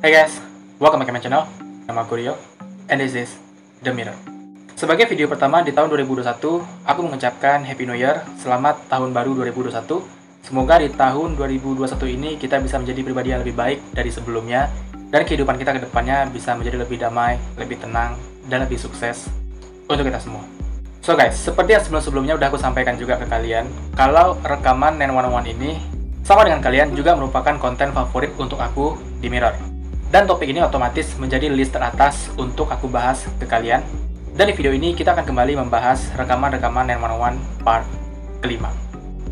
Hey guys, welcome back to my channel. Nama aku Rio, and this is The Mirror. Sebagai video pertama di tahun 2021, aku mengucapkan Happy New Year, selamat tahun baru 2021. Semoga di tahun 2021 ini kita bisa menjadi pribadi yang lebih baik dari sebelumnya, dan kehidupan kita ke depannya bisa menjadi lebih damai, lebih tenang, dan lebih sukses untuk kita semua. So guys, seperti yang sebelum-sebelumnya udah aku sampaikan juga ke kalian, kalau rekaman 911 ini sama dengan kalian juga merupakan konten favorit untuk aku di Mirror. Dan topik ini otomatis menjadi list teratas untuk aku bahas ke kalian. Dan di video ini kita akan kembali membahas rekaman-rekaman 911 part kelima.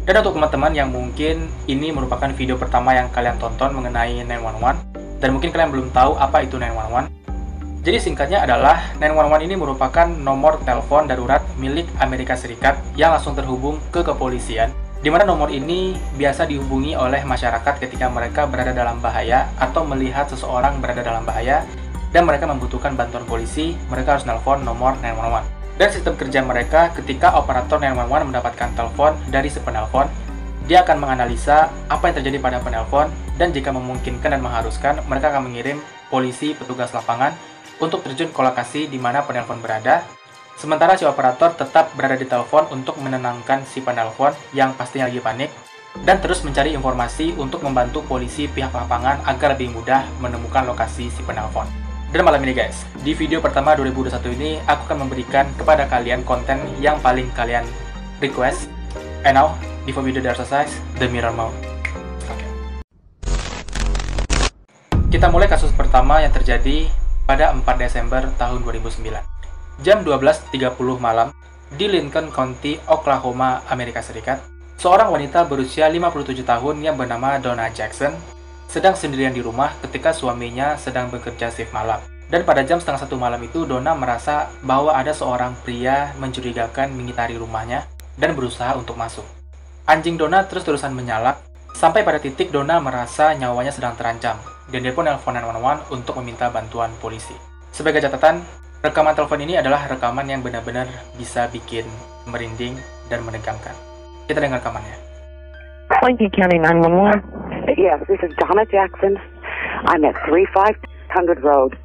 Dan untuk teman-teman yang mungkin ini merupakan video pertama yang kalian tonton mengenai 911, dan mungkin kalian belum tahu apa itu 911. Jadi singkatnya adalah 911 ini merupakan nomor telepon darurat milik Amerika Serikat yang langsung terhubung ke kepolisian, di mana nomor ini biasa dihubungi oleh masyarakat ketika mereka berada dalam bahaya atau melihat seseorang berada dalam bahaya dan mereka membutuhkan bantuan polisi, mereka harus nelpon nomor 911. Dan sistem kerja mereka ketika operator 911 mendapatkan telepon dari si penelpon, dia akan menganalisa apa yang terjadi pada penelpon, dan jika memungkinkan dan mengharuskan, mereka akan mengirim polisi petugas lapangan untuk terjun ke lokasi di mana penelpon berada. Sementara si operator tetap berada di telepon untuk menenangkan si penelpon yang pastinya lagi panik, dan terus mencari informasi untuk membantu polisi pihak lapangan agar lebih mudah menemukan lokasi si penelpon. Dan malam ini guys, di video pertama 2021 ini aku akan memberikan kepada kalian konten yang paling kalian request. And now, before video selesai, The Mirror Mode. Kita mulai kasus pertama yang terjadi pada 4 Desember tahun 2009. Jam 12.30 malam, di Lincoln County, Oklahoma, Amerika Serikat, seorang wanita berusia 57 tahun yang bernama Donna Jackson sedang sendirian di rumah ketika suaminya sedang bekerja shift malam. Dan pada jam setengah 1 malam itu, Donna merasa bahwa ada seorang pria mencurigakan mengitari rumahnya dan berusaha untuk masuk. Anjing Donna terus-terusan menyalak, sampai pada titik Donna merasa nyawanya sedang terancam, dan dia pun nelpon 911 untuk meminta bantuan polisi. Sebagai catatan, rekaman telepon ini adalah rekaman yang benar-benar bisa bikin merinding dan menegangkan. Kita dengar rekamannya. Lincoln County 911. Yes, this is Donna Jackson. I'm at 3500 Road.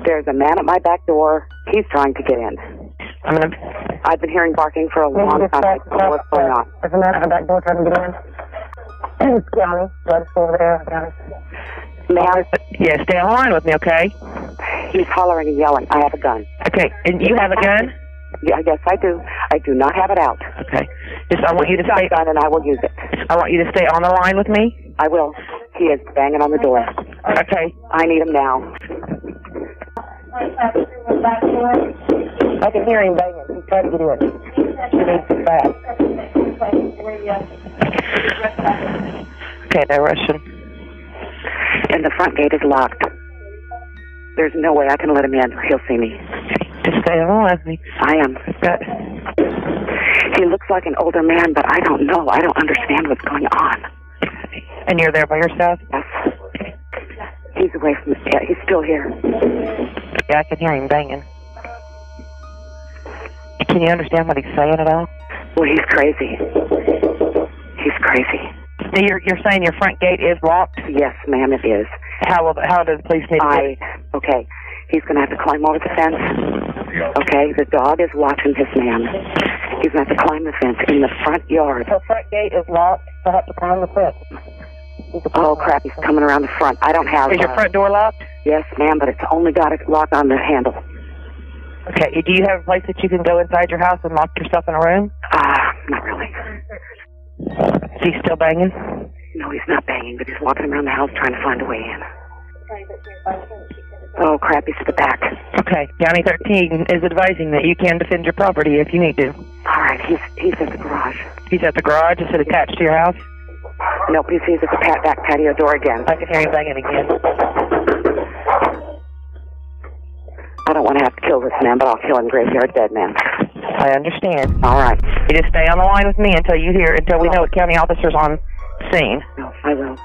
There's a man at my back door. He's trying to get in. I've been hearing barking for a long time. I don't know what's going on. There's a man at the back door trying to get in. It's County. Let's go over there. County. Ma'am, Yeah, stay on the line with me, okay? he's hollering and yelling. I have a gun. Okay, and you have a gun? Yeah, yes, I do. I do not have it out. Okay. I want you to stay. Gun, and I will use it. I want you to stay on the line with me. I will. He is banging on the door. Okay. I need him now. I can hear him banging. He's trying to get in. He needs to fast. Okay, they're rushing. And the front gate is locked. There's no way I can let him in. He'll see me. Just stay on the line with me. I am. Good. He looks like an older man, but I don't know. I don't understand what's going on. And you're there by yourself? Yes. He's away from the... Yeah, he's still here. Yeah, I can hear him banging. Can you understand what he's saying at all? Well, he's crazy. He's crazy. Now, you're saying your front gate is locked? Yes, ma'am, it is. How does the police need to Okay. He's going to have to climb over the fence. Okay, the dog is watching his man. He's going to have to climb the fence in the front yard. The front gate is locked. I have to climb the fence. Oh, crap, he's coming around the front. I don't have... Is your front door locked? Yes, ma'am, but it's only got it locked on the handle. Okay, do you have a place that you can go inside your house and lock yourself in a room? Not really. Is he still banging? No, he's not banging, but he's walking around the house trying to find a way in. Oh, crap, he's at the back. Okay, County 13 is advising that you can defend your property if you need to. All right, he's at the garage. He's at the garage? Is it attached to your house? Nope, he's at the back patio door again. I can hear him banging again. I don't want to have to kill this man, but I'll kill him graveyard dead man. I understand. All right. You just stay on the line with me until we know what county officer's on scene. No, I will.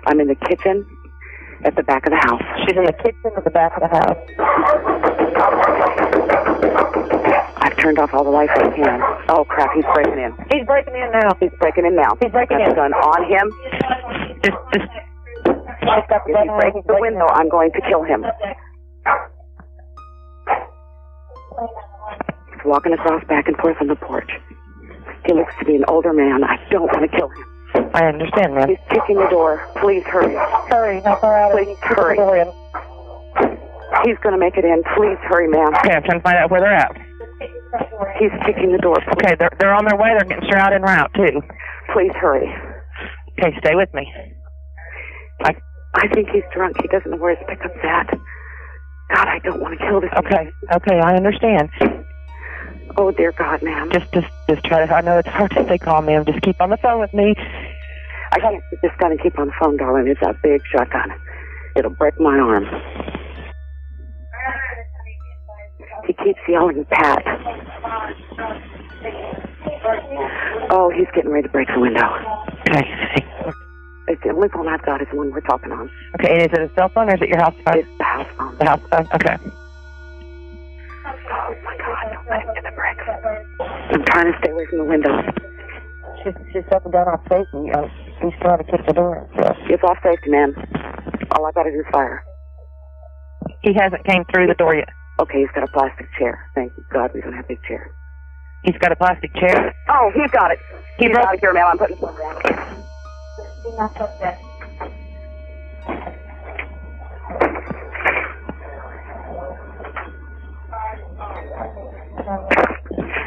I'm in the kitchen at the back of the house. She's in the kitchen at the back of the house. I've turned off all the lights I can. Oh, crap, he's breaking in. He's breaking in now. He's breaking in now. He's breaking Got in. the gun on him. Just If he breaks the window, I'm going to kill him. He's walking across back and forth on the porch. He looks to be an older man. I don't want to kill him. I understand, ma'am. He's kicking the door. Please hurry. Hurry, how far out? Please hurry. He's going to make it in. Please hurry, ma'am. Okay, I'm trying to find out where they're at. He's kicking the door. Okay, they're on their way. They're getting straight out en route, too. Please hurry. Okay, stay with me. I think he's drunk. He doesn't know where his pickup's at. God, I don't want to kill this man. Okay, I understand. Oh, dear God, ma'am. Just try to, I know it's hard to stay calm, ma'am. Just keep on the phone with me. I can't put this gun and keep on the phone, darling. It's a big shotgun. It'll break my arm. He keeps yelling, Pat. Oh, he's getting ready to break the window. Okay. It's the only phone I've got is the one we're talking on. Okay, and is it a cell phone or is it your house phone? It's the house phone. The house phone? Okay. Oh, my God, don't let him get the bricks. I'm trying to stay away from the window. She's up and down off safety. He's trying to kick the door. So. It's off safety, ma'am. All I got to do is fire. He hasn't came through the door yet. Okay, he's got a plastic chair. Thank you, God, we don't have big chairs. He's got a plastic chair? Oh, he's got it. He He's broke out of here, ma'am. I'm putting something down.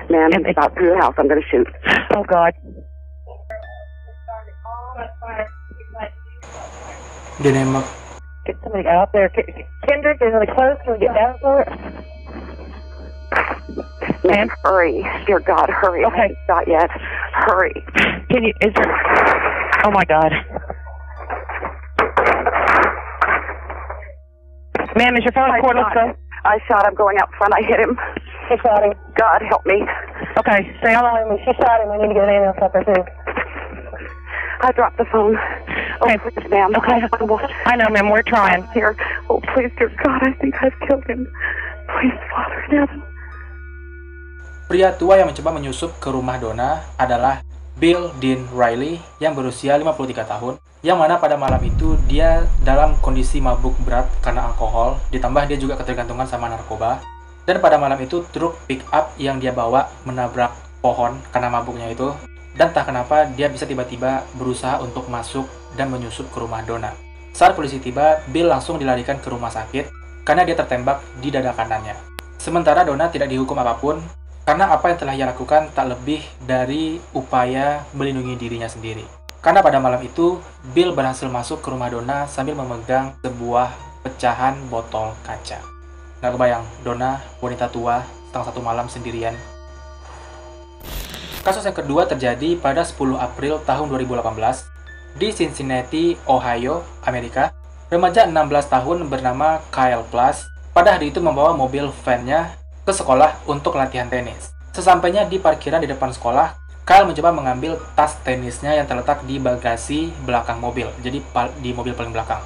Ma'am, he's about through the house. I'm going to shoot. Oh, God. Dia nembak. Get somebody out there. Kendrick, is it close? Can we get down for it? Ma'am, hurry. Dear God, hurry. Okay. I haven't shot yet. Hurry. Can you, is there, oh my God. Ma'am, is your phone cordless phone? I shot him going out front. I hit him. She shot him. God, help me. Okay, stay on the line with me. She shot him. We need to get an ambulance up there too. I dropped the phone. Okay. Oh, please, ma'am. Okay. I know, ma'am. We're trying. Here. Oh, please, dear God, I think I've killed him. Please, Father in heaven. Pria tua yang mencoba menyusup ke rumah Donna adalah Bill Dean Riley yang berusia 53 tahun, yang mana pada malam itu dia dalam kondisi mabuk berat karena alkohol, ditambah dia juga ketergantungan sama narkoba. Dan pada malam itu truk pick up yang dia bawa menabrak pohon karena mabuknya itu, dan tak kenapa dia bisa tiba-tiba berusaha untuk masuk dan menyusup ke rumah Donna. Saat polisi tiba, Bill langsung dilarikan ke rumah sakit karena dia tertembak di dada kanannya. Sementara Donna tidak dihukum apapun, karena apa yang telah ia lakukan tak lebih dari upaya melindungi dirinya sendiri. Karena pada malam itu, Bill berhasil masuk ke rumah Donna sambil memegang sebuah pecahan botol kaca. Nggak kebayang, Donna, wanita tua, setengah satu malam sendirian. Kasus yang kedua terjadi pada 10 April tahun 2018 di Cincinnati, Ohio, Amerika. Remaja 16 tahun bernama Kyle Plus pada hari itu membawa mobil van-nya ke sekolah untuk latihan tenis. Sesampainya di parkiran di depan sekolah, Kyle mencoba mengambil tas tenisnya yang terletak di bagasi belakang mobil, jadi di mobil paling belakang.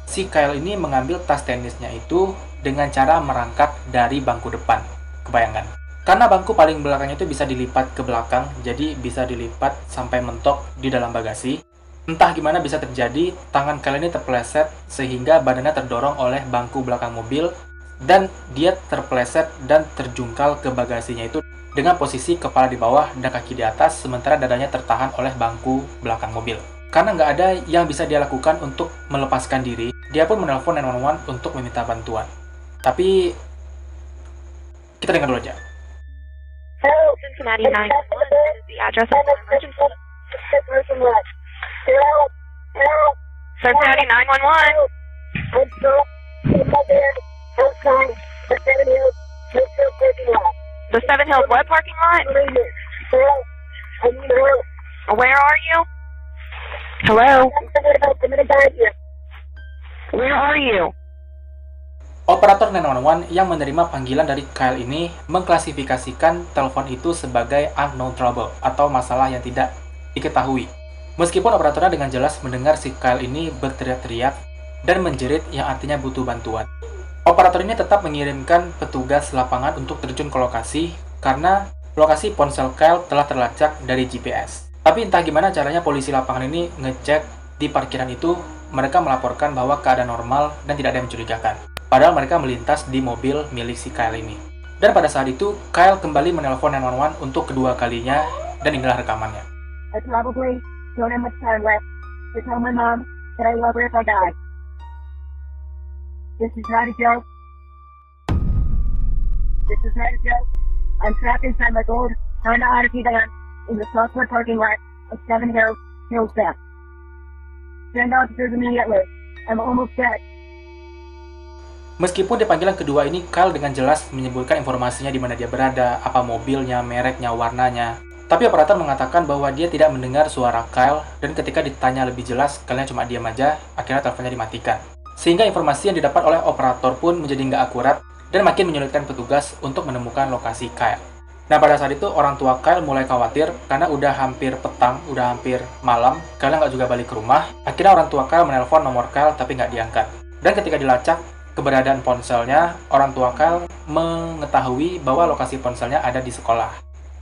Si Kyle ini mengambil tas tenisnya itu dengan cara merangkak dari bangku depan. Kebayangkan? Karena bangku paling belakangnya itu bisa dilipat ke belakang, jadi bisa dilipat sampai mentok di dalam bagasi. Entah gimana bisa terjadi, tangan Kyle ini terpeleset sehingga badannya terdorong oleh bangku belakang mobil, dan dia terpeleset dan terjungkal ke bagasinya itu dengan posisi kepala di bawah dan kaki di atas, sementara dadanya tertahan oleh bangku belakang mobil. Karena nggak ada yang bisa dia lakukan untuk melepaskan diri, dia pun menelpon 911 untuk meminta bantuan. Tapi kita dengar dulu aja. Hello, Cincinnati 911. This is the address of the emergency. Cincinnati 911. The Seven Hills what parking lot? Where are you? Hello? Where are you? Operator 911 yang menerima panggilan dari Kyle ini mengklasifikasikan telepon itu sebagai unknown trouble atau masalah yang tidak diketahui. Meskipun operatornya dengan jelas mendengar si Kyle ini berteriak-teriak dan menjerit yang artinya butuh bantuan. Operator ini tetap mengirimkan petugas lapangan untuk terjun ke lokasi karena lokasi ponsel Kyle telah terlacak dari GPS. Tapi entah gimana caranya polisi lapangan ini ngecek di parkiran itu mereka melaporkan bahwa keadaan normal dan tidak ada yang mencurigakan. Padahal mereka melintas di mobil milik si Kyle ini. Dan pada saat itu, Kyle kembali menelpon 911 untuk kedua kalinya, dan inilah rekamannya. I probably don't have much time left to tell my mom that I love her if I die. This is not a joke. This is not a joke. I'm trapped inside my gold Honda Odyssey van in the Southwood parking lot of Seven Hills, Hillsbeth. Send officers immediately. I'm almost dead. Meskipun di panggilan kedua ini, Kyle dengan jelas menyebutkan informasinya di mana dia berada, apa mobilnya, mereknya, warnanya. Tapi operator mengatakan bahwa dia tidak mendengar suara Kyle, dan ketika ditanya lebih jelas, Kyle-nya cuma diam aja, akhirnya teleponnya dimatikan. Sehingga informasi yang didapat oleh operator pun menjadi nggak akurat, dan makin menyulitkan petugas untuk menemukan lokasi Kyle. Nah, pada saat itu, orang tua Kyle mulai khawatir, karena udah hampir petang, udah hampir malam, Kyle nggak juga balik ke rumah. Akhirnya orang tua Kyle menelpon nomor Kyle, tapi nggak diangkat. Dan ketika dilacak keberadaan ponselnya, orang tua Kyle mengetahui bahwa lokasi ponselnya ada di sekolah.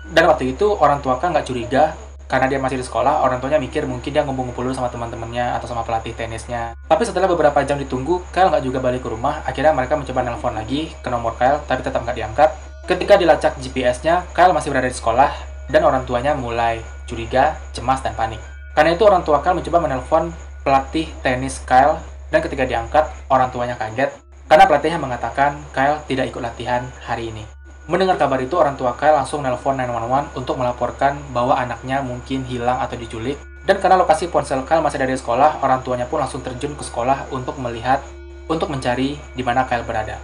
Dan waktu itu orang tua Kyle nggak curiga, karena dia masih di sekolah, orang tuanya mikir mungkin dia ngumpul-ngumpul dulu sama teman-temannya atau sama pelatih tenisnya. Tapi setelah beberapa jam ditunggu, Kyle nggak juga balik ke rumah. Akhirnya mereka mencoba nelpon lagi ke nomor Kyle, tapi tetap nggak diangkat. Ketika dilacak GPS-nya, Kyle masih berada di sekolah, dan orang tuanya mulai curiga, cemas, dan panik. Karena itu orang tua Kyle mencoba menelpon pelatih tenis Kyle, dan ketika diangkat, orang tuanya kaget karena pelatihnya mengatakan Kyle tidak ikut latihan hari ini. Mendengar kabar itu, orang tua Kyle langsung nelpon 911 untuk melaporkan bahwa anaknya mungkin hilang atau diculik. Dan karena lokasi ponsel Kyle masih ada di sekolah, orang tuanya pun langsung terjun ke sekolah untuk mencari di mana Kyle berada.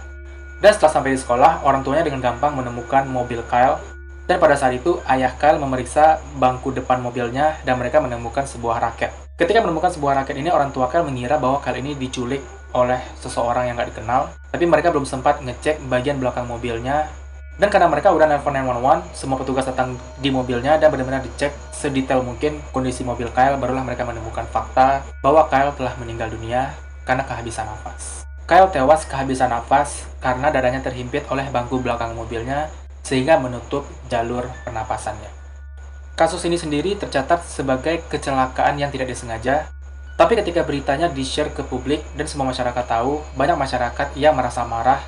Dan setelah sampai di sekolah, orang tuanya dengan gampang menemukan mobil Kyle. Dan pada saat itu, ayah Kyle memeriksa bangku depan mobilnya dan mereka menemukan sebuah raket. Ketika menemukan sebuah raket ini, orang tua Kyle mengira bahwa Kyle ini diculik oleh seseorang yang nggak dikenal. Tapi mereka belum sempat ngecek bagian belakang mobilnya. Dan karena mereka udah nelpon 911, semua petugas datang di mobilnya dan benar-benar dicek sedetail mungkin kondisi mobil Kyle. Barulah mereka menemukan fakta bahwa Kyle telah meninggal dunia karena kehabisan nafas. Kyle tewas kehabisan nafas karena dadanya terhimpit oleh bangku belakang mobilnya sehingga menutup jalur pernapasannya. Kasus ini sendiri tercatat sebagai kecelakaan yang tidak disengaja, tapi ketika beritanya di-share ke publik dan semua masyarakat tahu, banyak masyarakat yang merasa marah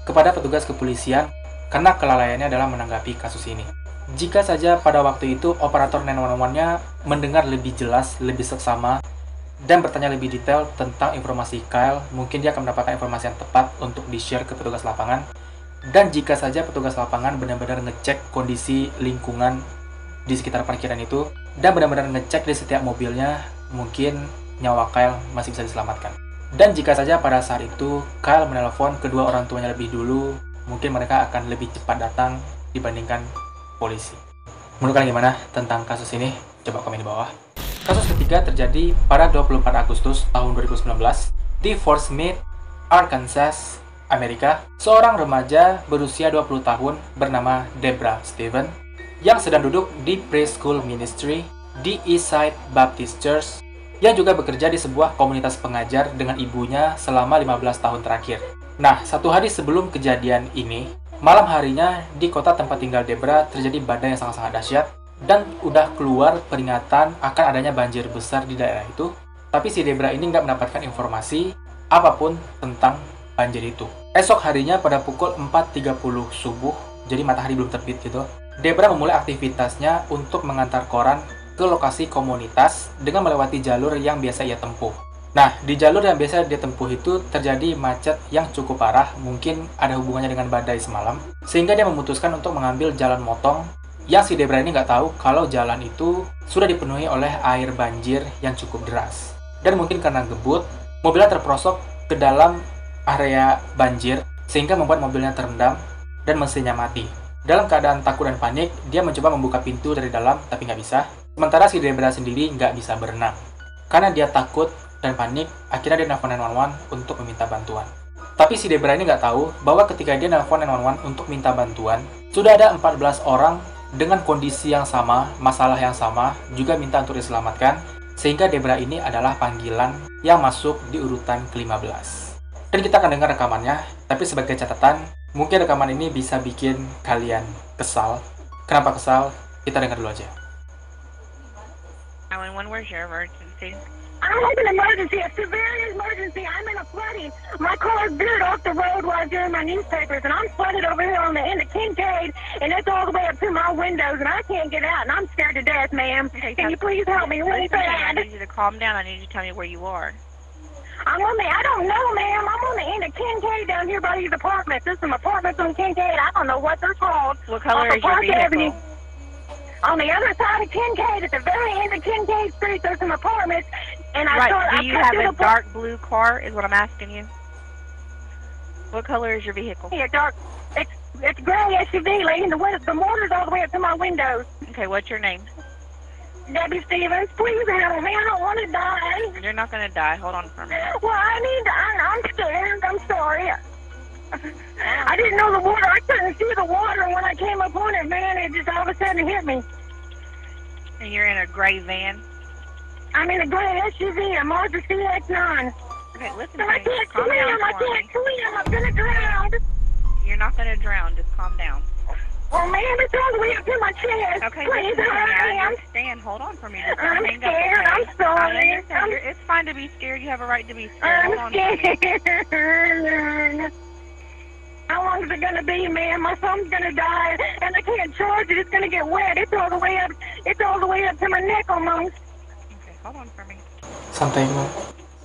kepada petugas kepolisian karena kelalaiannya dalam menanggapi kasus ini. Jika saja pada waktu itu operator 911-nya mendengar lebih jelas, lebih seksama, dan bertanya lebih detail tentang informasi Kyle, mungkin dia akan mendapatkan informasi yang tepat untuk di-share ke petugas lapangan. Dan jika saja petugas lapangan benar-benar ngecek kondisi lingkungan di sekitar parkiran itu, dan benar-benar ngecek di setiap mobilnya, mungkin nyawa Kyle masih bisa diselamatkan. Dan jika saja pada saat itu Kyle menelpon kedua orang tuanya lebih dulu, mungkin mereka akan lebih cepat datang dibandingkan polisi. Menurut kalian gimana tentang kasus ini? Coba komen di bawah. Kasus ketiga terjadi pada 24 Agustus tahun 2019 di Fort Smith, Arkansas, Amerika. Seorang remaja berusia 20 tahun bernama Debra Stevens yang sedang duduk di preschool ministry di Eastside Baptist Church, yang juga bekerja di sebuah komunitas pengajar dengan ibunya selama 15 tahun terakhir. Nah, satu hari sebelum kejadian ini, malam harinya di kota tempat tinggal Debra terjadi badai yang sangat-sangat dahsyat, dan udah keluar peringatan akan adanya banjir besar di daerah itu. Tapi si Debra ini nggak mendapatkan informasi apapun tentang banjir itu. Esok harinya pada pukul 4.30 subuh, jadi matahari belum terbit gitu, Debra memulai aktivitasnya untuk mengantar koran ke lokasi komunitas dengan melewati jalur yang biasa ia tempuh. Nah, di jalur yang biasa dia tempuh itu terjadi macet yang cukup parah, mungkin ada hubungannya dengan badai semalam, sehingga dia memutuskan untuk mengambil jalan motong, yang si Debra ini nggak tahu kalau jalan itu sudah dipenuhi oleh air banjir yang cukup deras. Dan mungkin karena gebut, mobilnya terperosok ke dalam area banjir, sehingga membuat mobilnya terendam dan mesinnya mati. Dalam keadaan takut dan panik, dia mencoba membuka pintu dari dalam, tapi nggak bisa. Sementara si Debra sendiri nggak bisa berenang. Karena dia takut dan panik, akhirnya dia nelfon 911 untuk meminta bantuan. Tapi si Debra ini nggak tahu bahwa ketika dia nelfon 911 untuk minta bantuan, sudah ada 14 orang dengan kondisi yang sama, masalah yang sama, juga minta untuk diselamatkan, sehingga Debra ini adalah panggilan yang masuk di urutan ke-15. Dan kita akan dengar rekamannya, tapi sebagai catatan, mungkin rekaman ini bisa bikin kalian kesal. Kenapa kesal? Kita dengar dulu aja. 911, where's your emergency? I have an emergency, a severe emergency. I'm in a flooding. My car's veered off the road while I was doing my newspapers, and I'm flooded over here on the end of Kincaid, and it's all the way up to my windows, and I can't get out, and I'm scared to death, ma'am. Okay, Can you please help me really bad? I need you to calm down. I need you to tell me where you are. I don't know, ma'am. I'm on the end of Kincaid down here by these apartments. There's some apartments on Kincaid. I don't know what they're called. What color Off is your Park vehicle? Avenue. On the other side of Kincaid, at the very end of Kincaid Street, there's some apartments. And Do you have a dark blue car, is what I'm asking you? What color is your vehicle? Yeah, dark. It's gray SUV, lady. The motor's all the way up to my windows. Okay, what's your name? Debbie Stevens, please help me. I don't want to die. You're not going to die. Hold on for a minute. Well, I'm scared. I'm sorry. I didn't know the water. I couldn't see the water when I came up on it, man. It just all of a sudden hit me. And you're in a gray van? I'm in a gray SUV, a Mazda CX-9. Okay, listen So to I me. can't Calm swim. down I for me. can't swim. I'm going to drown. You're not going to drown. Just calm down. Oh, man, it's all the way up to my chest. Okay, Please listen to me. hurry. I understand. Hold on for me. Just I'm don't hang up, scared. okay? I'm sorry. I understand. It's fine to be scared. You have a right to be scared. Hold on for me. scared. How long is it going to be, man? My phone's going to die, and I can't charge it. It's going to get wet. It's all the way up. It's all the way up to my neck almost. Okay, hold on for me. Santai mo.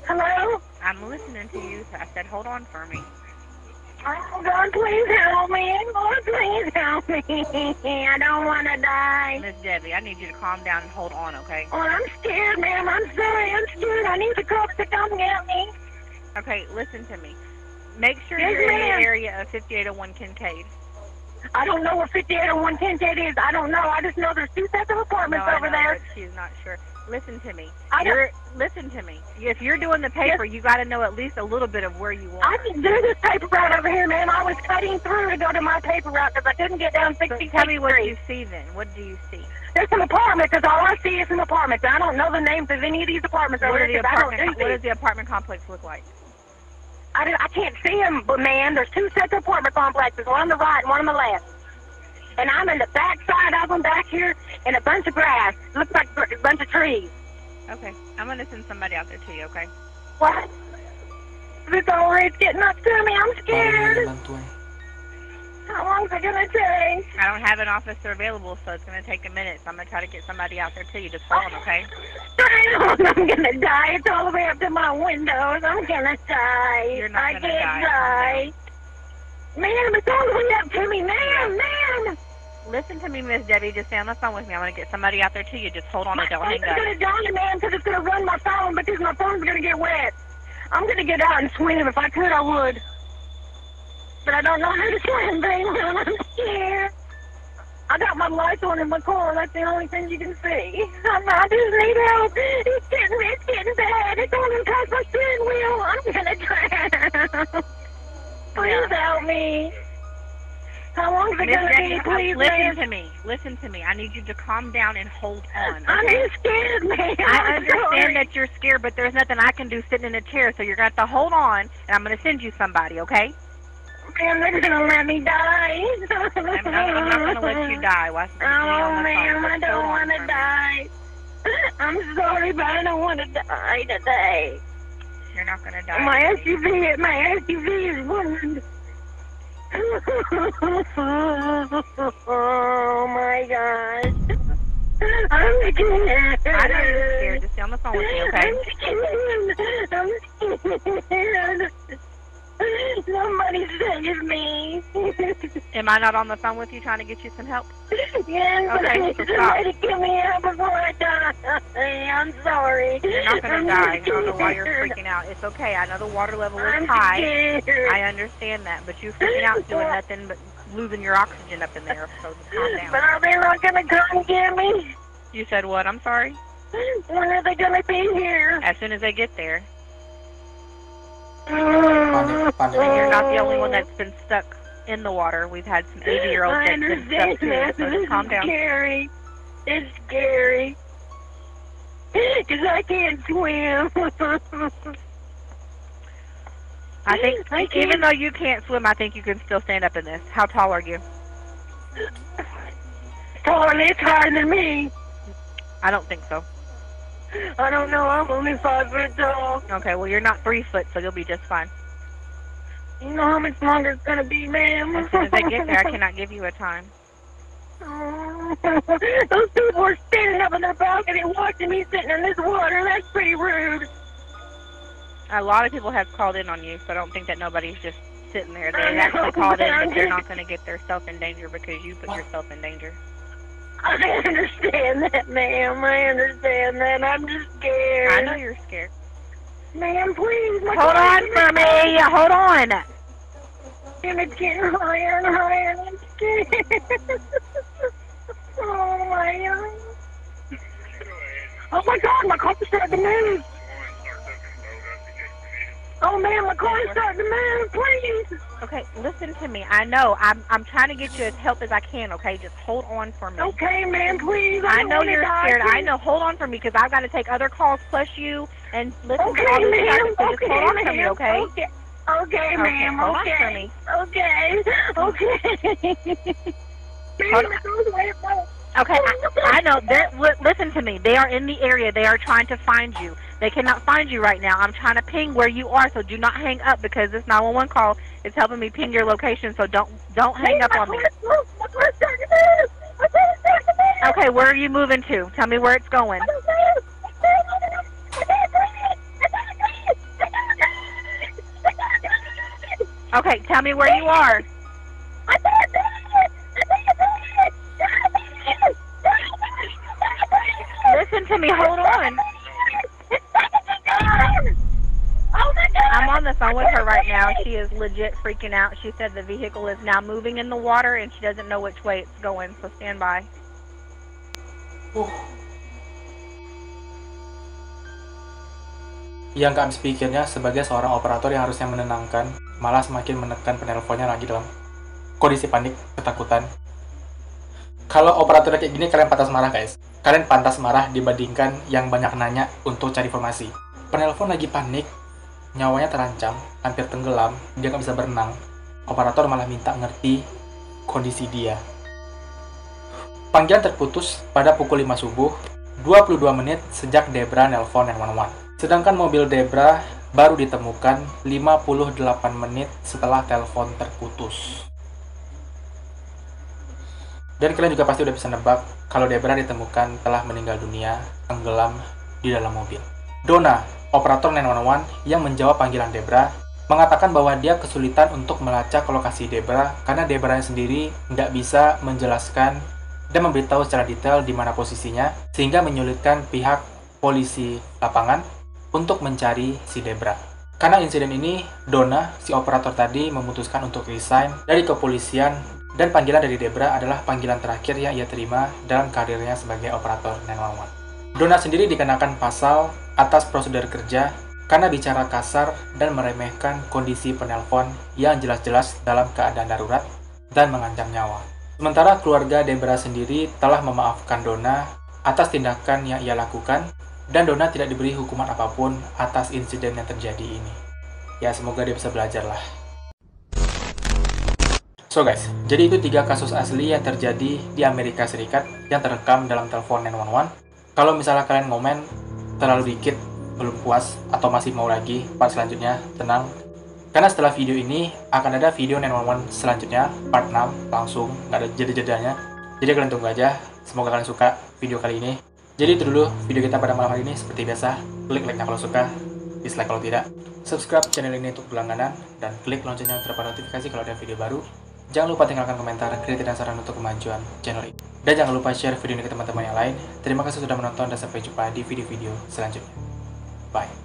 Hello? I'm listening to you. So I said hold on for me. Oh, God, please help me. Lord, please help me. I don't want to die. Miss Debbie, I need you to calm down and hold on, okay? Oh, I'm scared, ma'am. I'm sorry. I'm scared. I need the cops to come get me. Okay, listen to me. Make sure Yes, you're in ma'am. the area of 5801 Kincaid. I don't know what 5801 Kincaid is. I don't know. I just know there's two sets of apartments I over know, there. but she's not sure. Listen to me. I don't- Listen to me. If you're doing the paper, you got to know at least a little bit of where you I are. can do this paper route over here, ma'am. I was cutting through to go to my paper route because I couldn't get down So 66th tell me what Street. you see then. What do you see? There's some apartments because all I see is some apartments. I don't know the names of any of these apartments over What there because I don't do does these. the apartment complex look like? I can't see them, but man, there's two sets of apartment complexes, one on the right and one on the left. And I'm in the back side of them back here in a bunch of grass. Looks like a bunch of trees. Okay. I'm going to send somebody out there to you, okay? What? It's already getting up to me. I'm Paano scared. yung bantuan? How long's it gonna take? I don't have an officer available, so it's going to take a minute. So I'm going to try to get somebody out there to you. Just hold on, okay? I'm gonna die. It's all the way up to my windows. I'm gonna die. You're not I gonna can't die. die. Ma'am, it's all the way up to me. Ma'am. Listen to me, Miss Debbie. Just stay on the phone with me. I'm going to get somebody out there to you. Just hold on and don't I'm hang up. gonna die, ma'am, because it's gonna run my phone because my phone's gonna get wet. I'm gonna get out and swim. If I could, I would. But I don't know how to swim, baby. I'm scared. I got my lights on in my car. That's the only thing you can see. I just need help. It's getting bad. It's only past my steering wheel. I'm gonna drown. Please help me. How long is it Miss gonna Debbie, be? Please, listen ma'am. to me. Listen to me. I need you to calm down and hold on. I'm Okay? just scared, man. I I'm understand sorry. that you're scared, but there's nothing I can do sitting in a chair, so you're going to have to hold on, and I'm going to send you somebody, okay? Man, they're gonna let me die. I'm not going to let you die. Why? Oh, man, I don't want to die. I'm sorry, but I don't want to die today. You're not going to die. My today. SUV is ruined. Oh, my gosh. I'm scared. I know you're scared. Just stay on the phone with me, okay? I'm scared. Somebody save me. Am I not on the phone with you trying to get you some help? Yes, but I Okay, need so stop. somebody to give me help before I die. I'm sorry. You're not going to die. I don't know why you're scared. freaking out. It's okay. I know the water level is I'm high. scared. I understand that, but you freaking out doing nothing but losing your oxygen up in there, so just calm But down. are they not going to come get me? You said what? I'm sorry? When are they going to be here? As soon as they get there. Paano And you're yung... not the only one that's been stuck in the water. We've had some 80-year-olds I that's been understand stuck too, that. so just calm down. Scary. It's scary. Because I can't swim. I think, I can't- even though you can't swim, I think you can still stand up in this. How tall are you? Taller, it's higher than me. I don't think so. I don't know. I'm only 5 foot tall. Okay, well, you're not 3 foot, so you'll be just fine. You know how much longer it's gonna be, ma'am? As soon as I get there, I cannot give you a time. Those people are standing up in their balcony watching me sitting in this water. That's pretty rude. A lot of people have called in on you, so I don't think that nobody's just sitting there. They actually called in, but they're not going to get themselves in danger because you put yourself in danger. I understand that, ma'am. I understand that. I'm just scared. I know you're scared. Ma'am, please. Hold on for me. Hold on. And it's getting higher and higher, and I'm scared. Oh, my God. Oh, my God, my car's starting to move. Oh, man, my car's starting to move, please. Okay, listen to me. I know. I'm trying to get you as help as I can, okay? Just hold on for me. Okay, man, please. I know you're scared. Please. I know. Hold on for me because I've got to take other calls plus you and listen Okay, to all this ma'am. stuff. So just hold on for me, okay? Okay, ma'am. hold on Okay. for me. Okay. Hold on. Okay, I know. Listen to me. They are in the area. They are trying to find you. They cannot find you right now. I'm trying to ping where you are, so do not hang up because this 911 call is helping me ping your location. So don't hang up on me. Okay, where are you moving to? Tell me where it's going. Okay, tell me where you are. Listen to me. Hold on. I'm on the phone with her right now. She is legit freaking out. She said the vehicle is now moving in the water and she doesn't know which way it's going, so stand by. Yang gak habis pikirnya, sebagai seorang operator yang harusnya menenangkan, malah semakin menekan penelponnya lagi dalam kondisi panik, ketakutan. Kalau operatornya kayak gini, kalian pantas marah, guys. Kalian pantas marah dibandingkan yang banyak nanya untuk cari informasi. Penelpon lagi panik, nyawanya terancam, hampir tenggelam, dia nggak bisa berenang. Operator malah minta ngerti kondisi dia. Panggilan terputus pada pukul 5 subuh, 22 menit sejak Debra nelpon 911. Sedangkan mobil Debra baru ditemukan 58 menit setelah telepon terputus. Dan kalian juga pasti udah bisa nebak kalau Debra ditemukan telah meninggal dunia, tenggelam di dalam mobil. Donna, operator 911 yang menjawab panggilan Debra, mengatakan bahwa dia kesulitan untuk melacak lokasi Debra karena Debranya sendiri nggak bisa menjelaskan dan memberitahu secara detail di mana posisinya, sehingga menyulitkan pihak polisi lapangan untuk mencari si Debra. Karena insiden ini, Donna, si operator tadi, memutuskan untuk resign dari kepolisian dan panggilan dari Debra adalah panggilan terakhir yang ia terima dalam karirnya sebagai operator 911. Donna sendiri dikenakan pasal atas prosedur kerja karena bicara kasar dan meremehkan kondisi penelpon yang jelas-jelas dalam keadaan darurat dan mengancam nyawa. Sementara keluarga Debra sendiri telah memaafkan Donna atas tindakan yang ia lakukan dan Donna tidak diberi hukuman apapun atas insiden yang terjadi ini. Ya, semoga dia bisa belajar lah. So guys, jadi itu 3 kasus asli yang terjadi di Amerika Serikat yang terekam dalam telepon 911. Kalau misalnya kalian ngomen terlalu dikit, belum puas, atau masih mau lagi part selanjutnya, tenang. Karena setelah video ini, akan ada video 911 selanjutnya, part 6, langsung, nggak ada jeda-jedanya. Jadi kalian tunggu aja, semoga kalian suka video kali ini. Jadi itu dulu video kita pada malam hari ini. Seperti biasa, klik like-nya kalau suka, dislike kalau tidak. Subscribe channel ini untuk berlangganan, dan klik loncengnya untuk dapat notifikasi kalau ada video baru. Jangan lupa tinggalkan komentar, kritik, dan saran untuk kemajuan channel ini. Dan jangan lupa share video ini ke teman-teman yang lain. Terima kasih sudah menonton dan sampai jumpa di video-video selanjutnya. Bye.